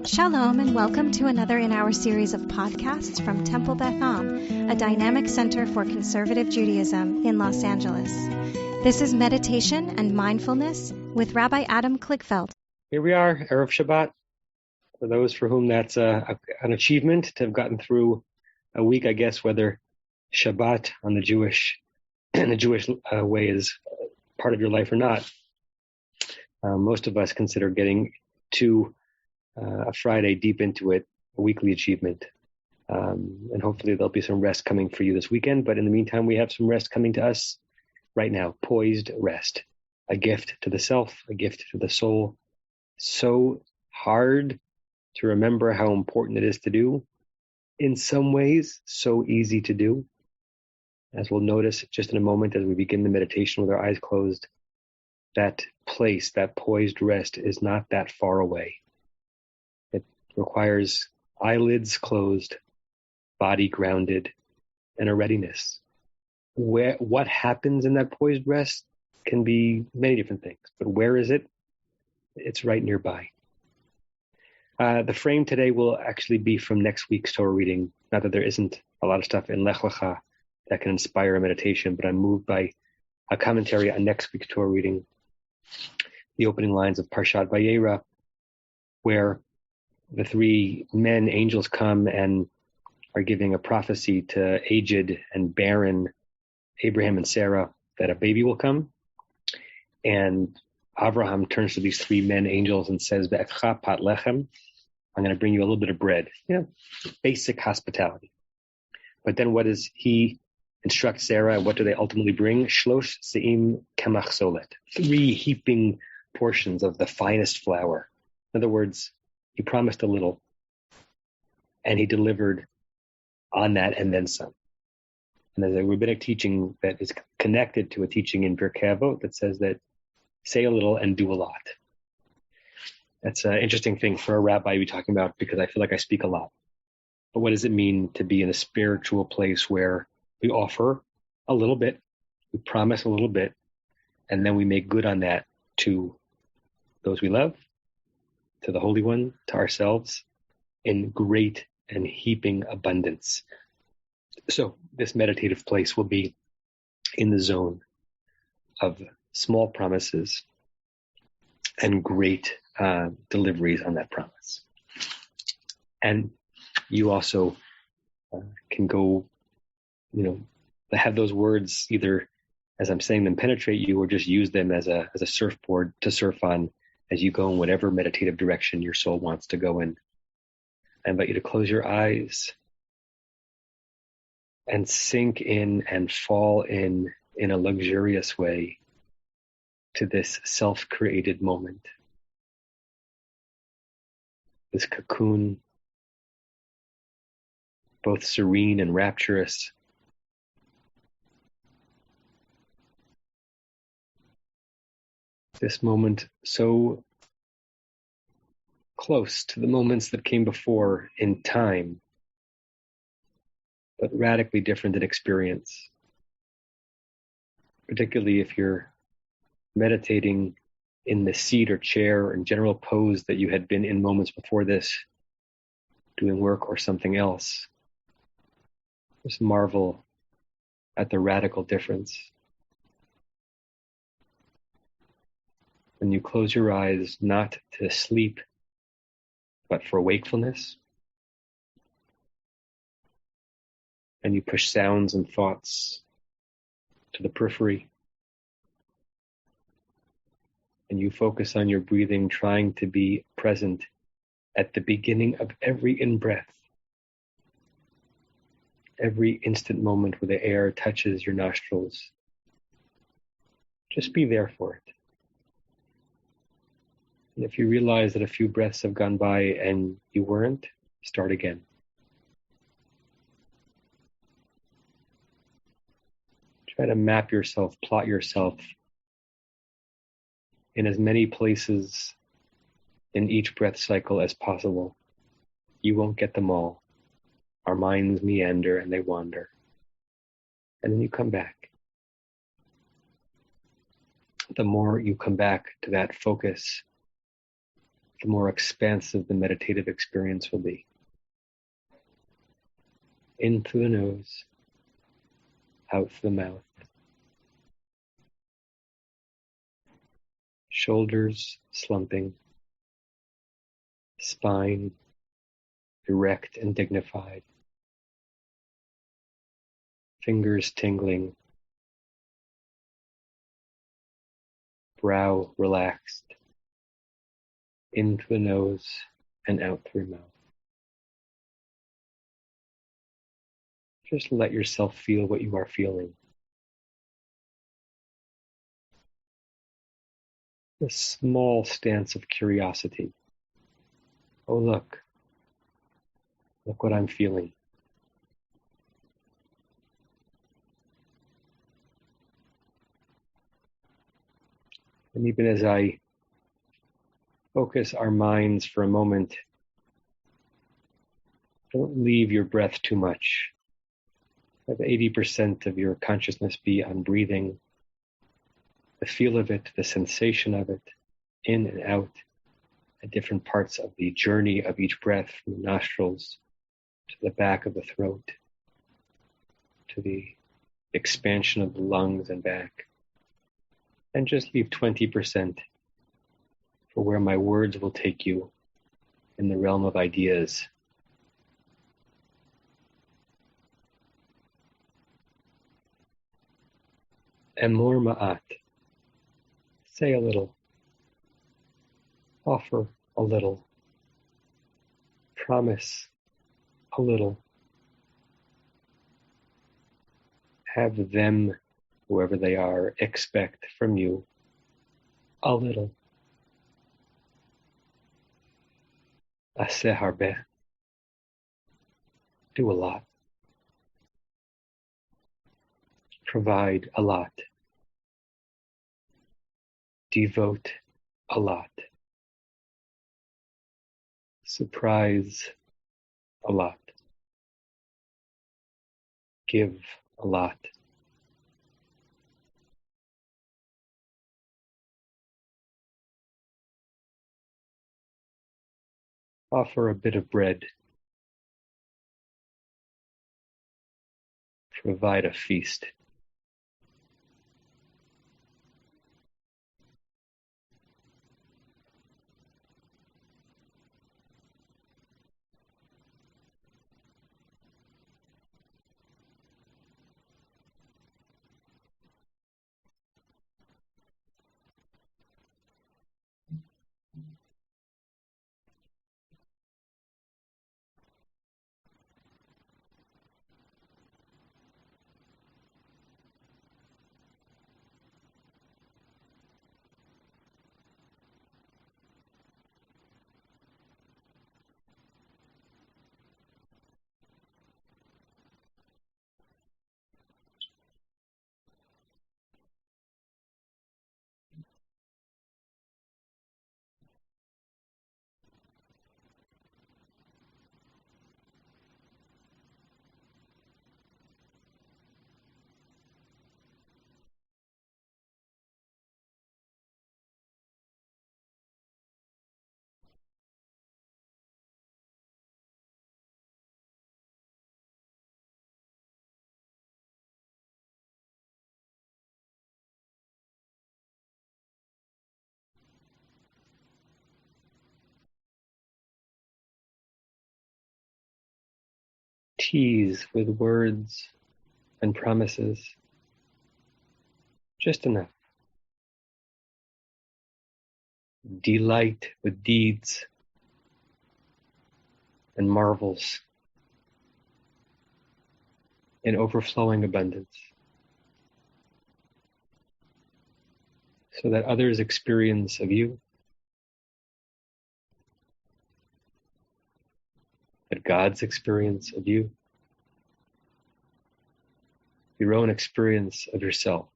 Shalom and welcome to another in our series of podcasts from Temple Beth Am, a dynamic center for conservative Judaism in Los Angeles. This is Meditation and Mindfulness with Rabbi Adam Kligfeld. Here we are, Erev Shabbat. For those for whom that's an achievement to have gotten through a week, I guess, whether Shabbat on the Jewish way is part of your life or not. Most of us consider getting to a Friday deep into it a weekly achievement. And hopefully there'll be some rest coming for you this weekend. But in the meantime, we have some rest coming to us right now. Poised rest. A gift to the self, a gift to the soul. So hard to remember how important it is to do. In some ways, so easy to do. As we'll notice just in a moment as we begin the meditation with our eyes closed, that place, that poised rest is not that far away. It requires eyelids closed, body grounded, and a readiness. What happens in that poised rest can be many different things, but where is it? It's right nearby. The frame today will actually be from next week's Torah reading. Not that there isn't a lot of stuff in Lech Lecha that can inspire a meditation, but I'm moved by a commentary on next week's Torah reading, the opening lines of Parshat Vayera, where the three men, angels, come and are giving a prophecy to aged and barren Abraham and Sarah that a baby will come. And Abraham turns to these three men, angels, and says, "Be'efcha pat lechem," I'm going to bring you a little bit of bread. Basic hospitality. But then what does he instruct Sarah? What do they ultimately bring? Shlosh se'im kemach solet. 3 heaping portions of the finest flour. In other words, he promised a little, and he delivered on that and then some. And there's a rabbinic teaching that is connected to a teaching in Pirkei Avot that says that say a little and do a lot. That's an interesting thing for a rabbi to be talking about because I feel like I speak a lot. But what does it mean to be in a spiritual place where we offer a little bit, we promise a little bit, and then we make good on that to those we love, to the Holy One, to ourselves, in great and heaping abundance. So this meditative place will be in the zone of small promises and great deliveries on that promise. And you also can go, have those words either as I'm saying them penetrate you or just use them as a surfboard to surf on as you go in whatever meditative direction your soul wants to go in. I invite you to close your eyes and sink in and fall in a luxurious way to this self-created moment. This cocoon, both serene and rapturous. This moment so close to the moments that came before in time, but radically different in experience. Particularly if you're meditating in the seat or chair or in general pose that you had been in moments before this, doing work or something else. Just marvel at the radical difference. When you close your eyes, not to sleep, but for wakefulness, and you push sounds and thoughts to the periphery, and you focus on your breathing, trying to be present at the beginning of every in-breath, every instant moment where the air touches your nostrils. Just be there for it. And if you realize that a few breaths have gone by and you weren't, start again. Try to map yourself, plot yourself in as many places in each breath cycle as possible. You won't get them all. Our minds meander and they wander. And then you come back. The more you come back to that focus, the more expansive the meditative experience will be. In through the nose, out through the mouth. Shoulders slumping, spine erect and dignified, fingers tingling, brow relaxed, in through the nose and out through the mouth. Just let yourself feel what you are feeling. A small stance of curiosity. Oh, look what I'm feeling. And even as I focus our minds for a moment, don't leave your breath too much. Have 80% of your consciousness be on breathing, the feel of it, the sensation of it, in and out, at different parts of the journey of each breath, from the nostrils to the back of the throat, to the expansion of the lungs and back. And just leave 20% for where my words will take you in the realm of ideas. Emor ma'at. Say a little. Offer a little. Promise a little. Have them, whoever they are, expect from you a little. Aseh harbeh. Do a lot. Provide a lot. Devote a lot. Surprise a lot. Give a lot. Offer a bit of bread. Provide a feast. Tease with words and promises. Just enough. Delight with deeds and marvels in overflowing abundance, so that others' experience of you, that God's experience of you, your own experience of yourself,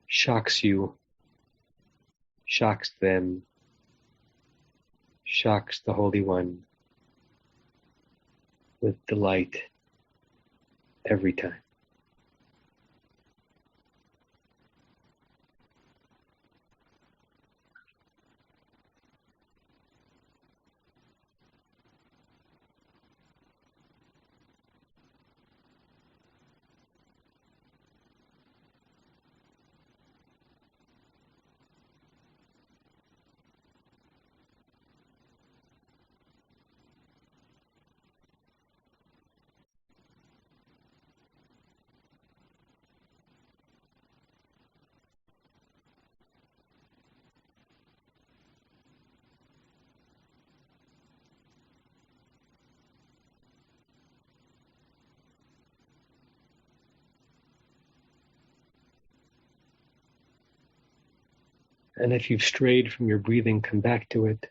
shocks you, shocks them, shocks the Holy One with delight every time. And if you've strayed from your breathing, come back to it.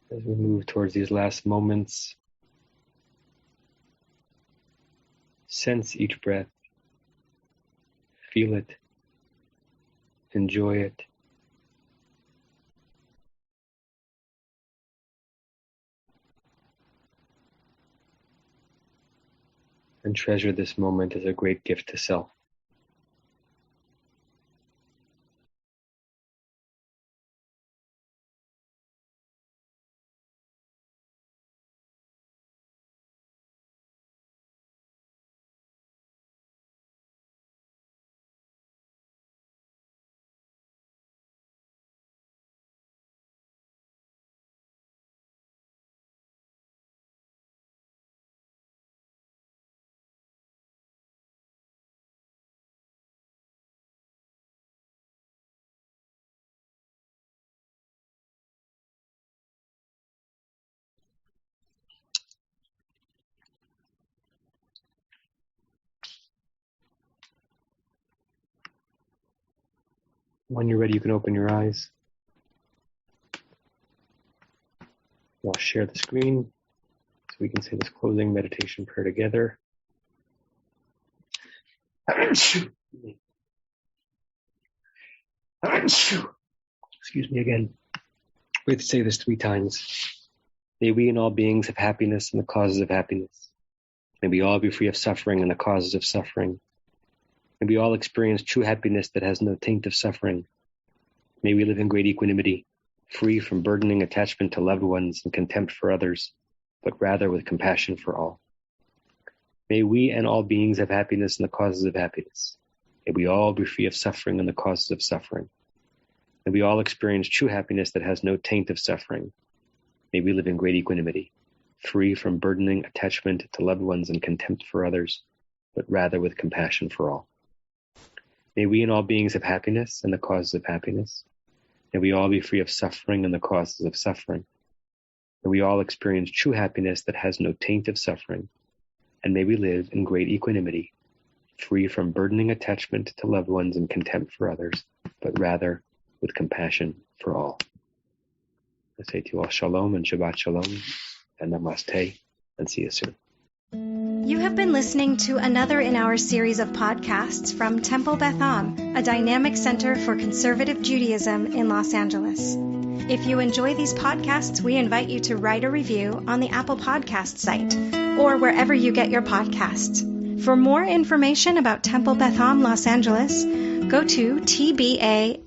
As we move towards these last moments, sense each breath, feel it, enjoy it. And treasure this moment as a great gift to self. When you're ready, you can open your eyes. I'll share the screen so we can say this closing meditation prayer together. Excuse me again. We have to say this 3 times. May we and all beings have happiness and the causes of happiness. May we all be free of suffering and the causes of suffering. May we all experience true happiness that has no taint of suffering. May we live in great equanimity, free from burdening attachment to loved ones and contempt for others, but rather with compassion for all. May we and all beings have happiness and the causes of happiness. May we all be free of suffering and the causes of suffering. May we all experience true happiness that has no taint of suffering. May we live in great equanimity, free from burdening attachment to loved ones and contempt for others, but rather with compassion for all. May we and all beings have happiness and the causes of happiness. May we all be free of suffering and the causes of suffering. May we all experience true happiness that has no taint of suffering. And may we live in great equanimity, free from burdening attachment to loved ones and contempt for others, but rather with compassion for all. I say to you all shalom and Shabbat shalom and namaste, and see you soon. You have been listening to another in our series of podcasts from Temple Beth Am, a dynamic center for conservative Judaism in Los Angeles. If you enjoy these podcasts, we invite you to write a review on the Apple Podcast site or wherever you get your podcasts. For more information about Temple Beth Am Los Angeles, go to tbala.org.